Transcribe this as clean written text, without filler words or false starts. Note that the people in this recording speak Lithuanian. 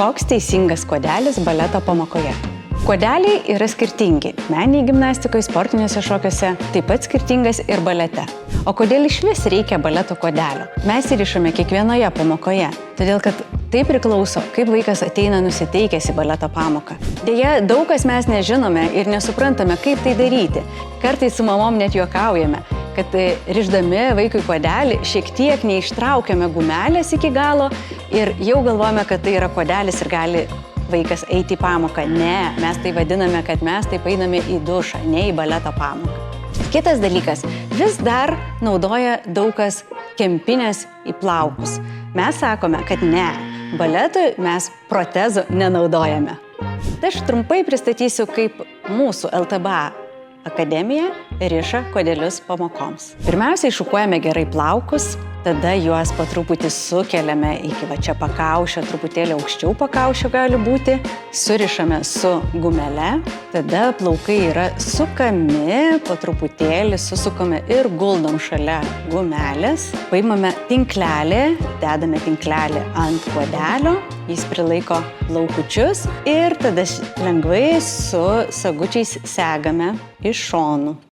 Koks teisingas kuodelis baleto pamokoje? Kuodeliai yra skirtingi. Meniniai gimnastikoje, sportiniuose šokiuose, taip pat skirtingas ir balete. O kodėl išvis reikia baleto kuodelio? Mes įrišame kiekvienoje pamokoje, todėl kad tai priklauso, kaip vaikas ateina nusiteikęs į baleto pamoką. Deja, daug kas mes nežinome ir nesuprantame, kaip tai daryti. Kartais su mamom net juokaujame, kad rišdami vaikui kuodelį šiek tiek neištraukiame gumelės iki galo ir jau galvojame, kad tai yra kuodelis ir gali vaikas eiti į pamoką. Ne, mes tai vadiname, kad mes taip einame į dušą, ne į baleto pamoką. Kitas dalykas, vis dar naudoja daug kas kempinės į plaukus. Mes sakome, kad ne, baletui mes protezų nenaudojame. Tai aš trumpai pristatysiu, kaip mūsų LTBA akademija riša kuodelius pamokoms. Pirmiausia, iššukuojame gerai plaukus, tada juos po truputį sukeliame iki va čia pakaušio, truputėlį aukščiau pakaušio gali būti, surišame su gumele, tada plaukai yra sukami, po truputėlį susukame ir guldom šalia gumelės, paimame tinklelį, dedame tinklelį ant kuodelio, jis prilaiko plaukučius ir tada lengvai su sagučiais segame iš šonų.